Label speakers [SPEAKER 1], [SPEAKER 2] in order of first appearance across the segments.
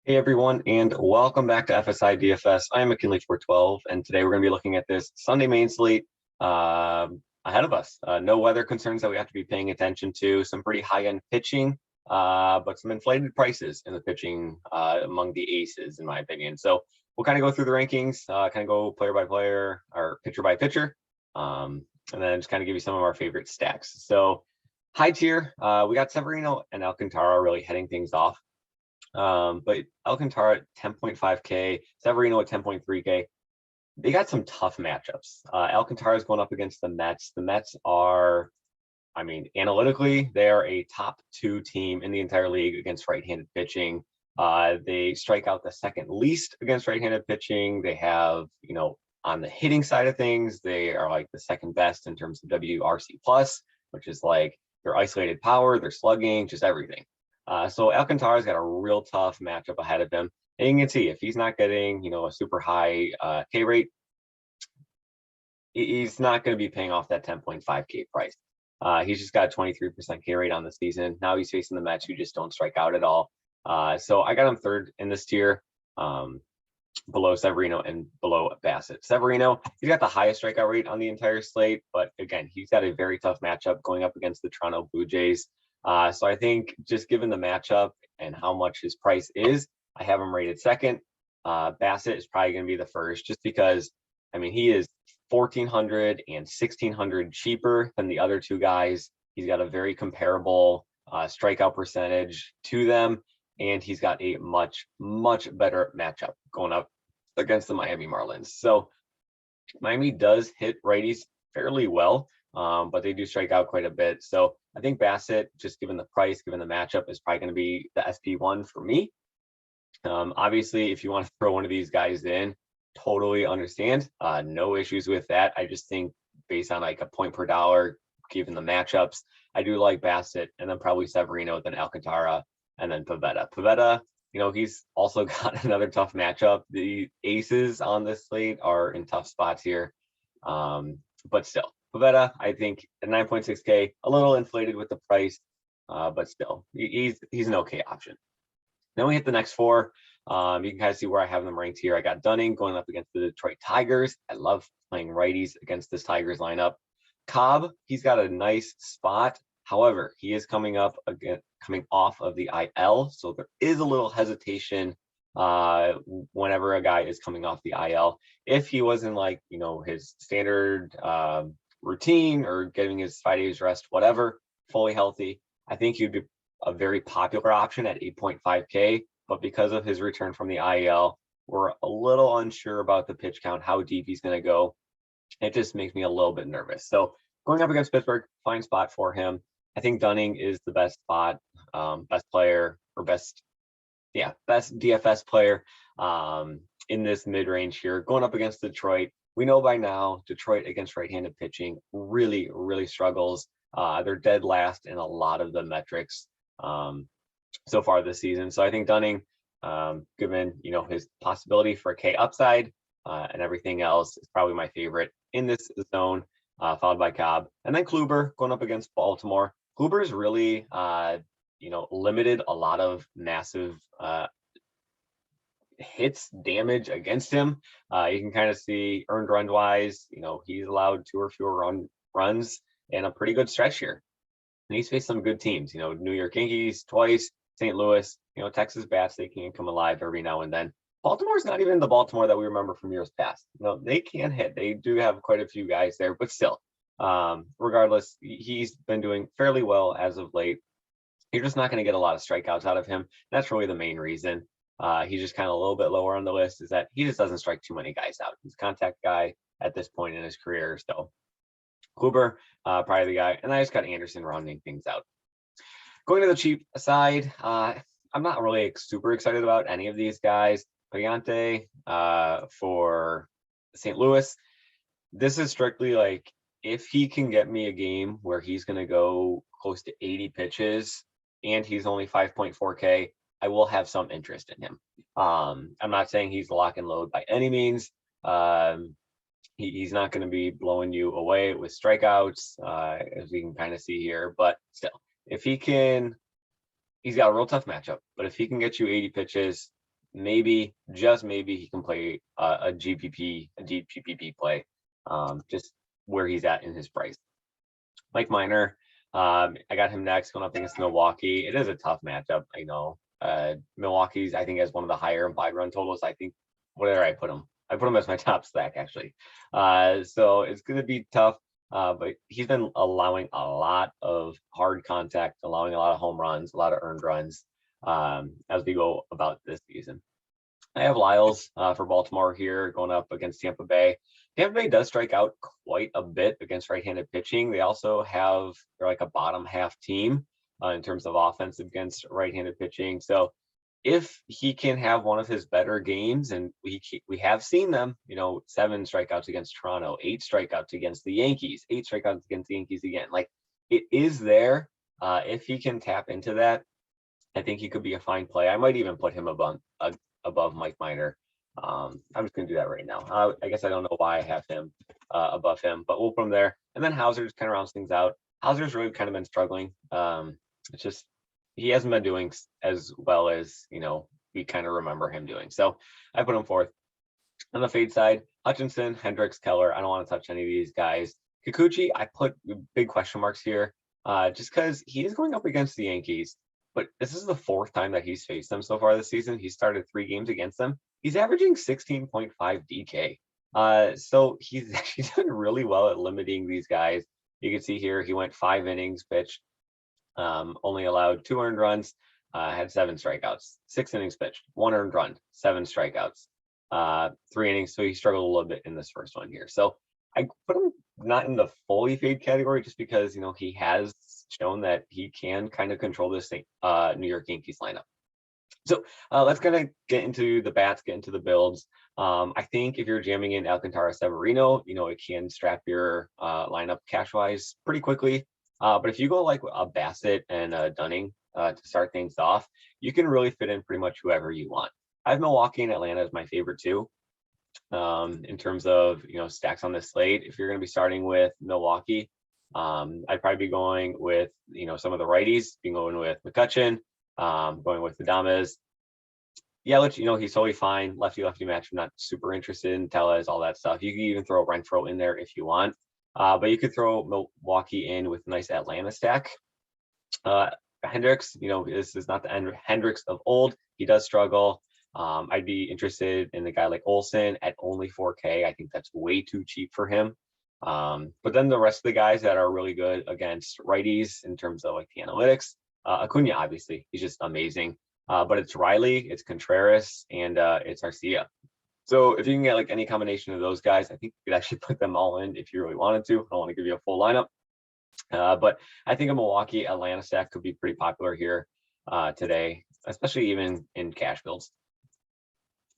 [SPEAKER 1] Hey everyone, and welcome back to FSi DFS. I am McKinley412, and today we're going to be looking at this Sunday main slate ahead of us. No weather concerns that we have to be paying attention to. Some pretty high-end pitching, but some inflated prices in the pitching among the aces, in my opinion. So we'll kind of go through the rankings, kind of go player by player or pitcher by pitcher, and then just kind of give you some of our favorite stacks. So high tier, we got Severino and Alcantara really heading things off. But Alcantara at 10.5K, Severino at 10.3K. They got some tough matchups. Alcantara is going up against the Mets. The Mets are, analytically, they are a top 2 team in the entire league against right-handed pitching. They strike out the second least against right-handed pitching. They have, on the hitting side of things, they are like the second best in terms of WRC plus, which is like their isolated power, their slugging, just everything. So Alcantara's got a real tough matchup ahead of him. And you can see if he's not getting, a super high K rate, he's not going to be paying off that 10.5K price. He's just got a 23% K rate on the season. Now he's facing the Mets, who just don't strike out at all. So I got him third in this tier, below Severino and below Bassett. Severino, he's got the highest strikeout rate on the entire slate, but again, he's got a very tough matchup going up against the Toronto Blue Jays. So I think just given the matchup and how much his price is, I have him rated second. Bassett is probably going to be the first just because, he is $1,400 and $1,600 cheaper than the other two guys. He's got a very comparable strikeout percentage to them, and he's got a much, much better matchup going up against the Miami Marlins. So Miami does hit righties fairly well, but they do strike out quite a bit. So I think Bassett, just given the price, given the matchup, is probably going to be the SP1 for me. Obviously, if you want to throw one of these guys in, totally understand. No issues with that. I just think based on like a point per dollar, given the matchups, I do like Bassett, and then probably Severino, then Alcantara, and then Pivetta. Pivetta, he's also got another tough matchup. The aces on this slate are in tough spots here, but still. Pivetta, I think at 9.6K, a little inflated with the price, but still, he's an okay option. Then we hit the next four. You can kind of see where I have them ranked here. I got Dunning going up against the Detroit Tigers. I love playing righties against this Tigers lineup. Cobb, he's got a nice spot. However, he is coming off of the IL, so there is a little hesitation whenever a guy is coming off the IL. If he was in like, his standard routine or getting his 5 days rest, whatever, fully healthy, I think he'd be a very popular option at 8.5K. But because of his return from the IL, we're a little unsure about the pitch count, how deep he's going to go. It just makes me a little bit nervous. So going up against Pittsburgh, fine spot for him. I think Dunning is the best spot, best player, or best DFS player in this mid-range here. Going up against Detroit, we know by now Detroit against right-handed pitching really, really struggles. They're dead last in a lot of the metrics so far this season. So I think Dunning, given his possibility for a K upside and everything else, is probably my favorite in this zone, followed by Cobb. And then Kluber going up against Baltimore. Kluber's really limited a lot of massive hits damage against him. You can kind of see earned run wise, he's allowed 2 or fewer runs in a pretty good stretch here. And he's faced some good teams, New York Yankees twice, St. Louis, Texas bats, they can come alive every now and then. Baltimore's not even the Baltimore that we remember from years past. They can hit. They do have quite a few guys there, but still, regardless, he's been doing fairly well as of late. You're just not going to get a lot of strikeouts out of him. That's really the main reason. He's just kind of a little bit lower on the list, is that he just doesn't strike too many guys out. He's a contact guy at this point in his career. So Kluber, probably the guy. And I just got Anderson rounding things out. Going to the cheap side, I'm not really super excited about any of these guys. Payante for St. Louis. This is strictly like, if he can get me a game where he's going to go close to 80 pitches and he's only 5.4K, I will have some interest in him. I'm not saying he's lock and load by any means. He's not going to be blowing you away with strikeouts, as we can kind of see here. But still, if he can, he's got a real tough matchup. But if he can get you 80 pitches, maybe, just maybe, he can play a deep GPP play, just where he's at in his price. Mike Minor, I got him next, going up against Milwaukee. It is a tough matchup, I know. Milwaukee's, I think, has one of the higher implied run totals. I think, where I put him? I put him as my top stack, actually. So it's going to be tough, but he's been allowing a lot of hard contact, allowing a lot of home runs, a lot of earned runs as we go about this season. I have Lyles for Baltimore here, going up against Tampa Bay. Tampa Bay does strike out quite a bit against right-handed pitching. They also they're like a bottom half team in terms of offense against right-handed pitching. So if he can have one of his better games, and we have seen them, 7 strikeouts against Toronto, 8 strikeouts against the Yankees, 8 strikeouts against the Yankees again. Like, it is there. If he can tap into that, I think he could be a fine play. I might even put him above Mike Minor. I'm just going to do that right now. I guess I don't know why I have him above him, but we'll put him there. And then Hauser just kind of rounds things out. Hauser's really kind of been struggling. It's just he hasn't been doing as well as we kind of remember him doing. So I put him fourth. On the fade side, Hutchinson, Hendricks, Keller. I don't want to touch any of these guys. Kikuchi, I put big question marks here, just because he is going up against the Yankees. But this is the 4th time that he's faced them so far this season. He started 3 games against them. He's averaging 16.5 DK. So he's actually done really well at limiting these guys. You can see here, he went 5 innings pitched, only allowed 2 earned runs, had 7 strikeouts, 6 innings pitched, 1 earned run, 7 strikeouts, 3 innings. So he struggled a little bit in this first one here. So I put him not in the fully fade category just because, he has shown that he can kind of control this New York Yankees lineup. So let's kind of get into the bats, get into the builds. I think if you're jamming in Alcantara Severino, it can strap your lineup cash-wise pretty quickly. But if you go like a Bassett and a Dunning to start things off, you can really fit in pretty much whoever you want. I have Milwaukee and Atlanta as my favorite too. In terms of stacks on this slate, if you're going to be starting with Milwaukee, I'd probably be going with some of the righties, going with McCutchen, going with Adames. Yelich, he's totally fine. Lefty match, I'm not super interested in. Tellez, all that stuff. You can even throw Renfroe in there if you want, but you could throw Milwaukee in with a nice Atlanta stack. Hendricks, this is not the Hendricks of old. He does struggle. I'd be interested in the guy like Olsen at only 4K. I think that's way too cheap for him. But then the rest of the guys that are really good against righties in terms of like the analytics, Acuna, obviously, he's just amazing. But it's Riley, it's Contreras, and it's Arcia. So if you can get like any combination of those guys, I think you could actually put them all in if you really wanted to. I don't want to give you a full lineup. But I think a Milwaukee Atlanta stack could be pretty popular here today, especially even in cash builds.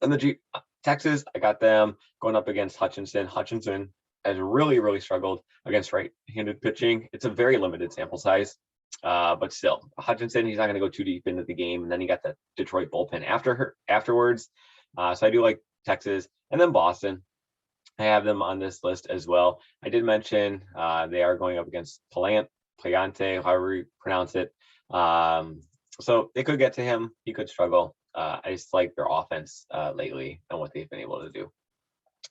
[SPEAKER 1] And the Texas, I got them going up against Hutchinson. Hutchinson has really, really struggled against right-handed pitching. It's a very limited sample size, but still, Hutchinson, he's not going to go too deep into the game. And then he got the Detroit bullpen afterwards. So I do like Texas. And then Boston, I have them on this list as well. I did mention they are going up against Playante, however you pronounce it. So they could get to him. He could struggle. I just like their offense lately and what they've been able to do.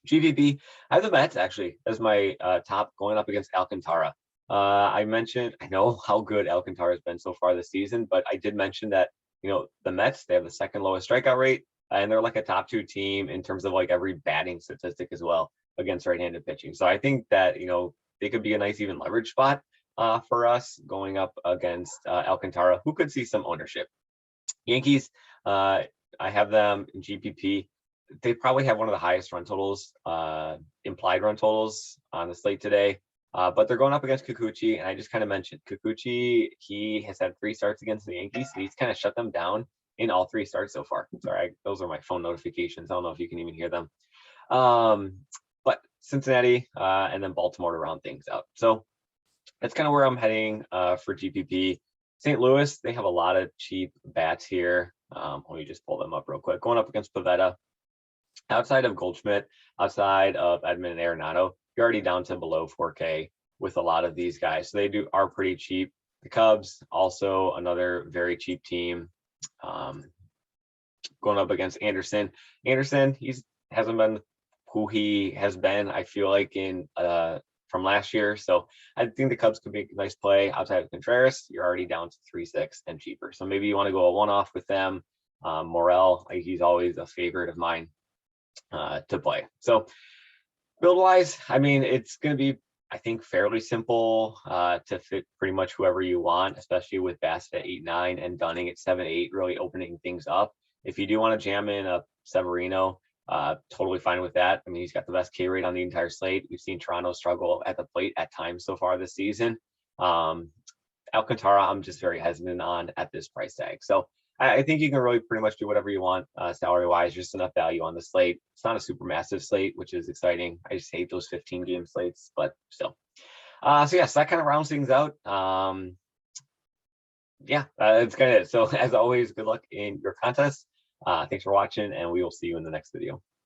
[SPEAKER 1] GVP, I have the Mets actually as my top going up against Alcantara. I know how good Alcantara has been so far this season, but I did mention that, the Mets, they have the 2nd lowest strikeout rate, and they're like a top 2 team in terms of like every batting statistic as well against right-handed pitching. So I think that, they could be a nice even leverage spot for us going up against Alcantara, who could see some ownership. Yankees, I have them in GPP. They probably have one of the highest run totals, implied run totals on the slate today. But they're going up against Kikuchi, and I just kind of mentioned Kikuchi. He has had 3 starts against the Yankees, and he's kind of shut them down in all 3 starts so far. Sorry, those are my phone notifications. I don't know if you can even hear them. But Cincinnati and then Baltimore to round things out. So that's kind of where I'm heading for GPP. St. Louis, they have a lot of cheap bats here. Let me just pull them up real quick. Going up against Pivetta. Outside of Goldschmidt, outside of Edman and Arenado, you're already down to below 4K with a lot of these guys. So they are pretty cheap. The Cubs, also another very cheap team. going up against Anderson. Anderson, hasn't been who he has been, I feel like, in from last year. So I think the Cubs could be a nice play outside of Contreras. You're already down to 3-6 and cheaper. So maybe you want to go a one-off with them. Morel, he's always a favorite of mine to play. So build wise, I mean, it's going to be, I think, fairly simple to fit pretty much whoever you want, especially with Bassett at 8-9 and Dunning at 7-8, really opening things up. If you do want to jam in a Severino, totally fine with that. I mean, he's got the best K rate on the entire slate. We've seen Toronto struggle at the plate at times so far this season. Alcantara, I'm just very hesitant on at this price tag. So I think you can really pretty much do whatever you want salary-wise, just enough value on the slate. It's not a super massive slate, which is exciting. I just hate those 15-game slates, but still. So yes, that kind of rounds things out. That's kind of it. So as always, good luck in your contest. Thanks for watching, and we will see you in the next video.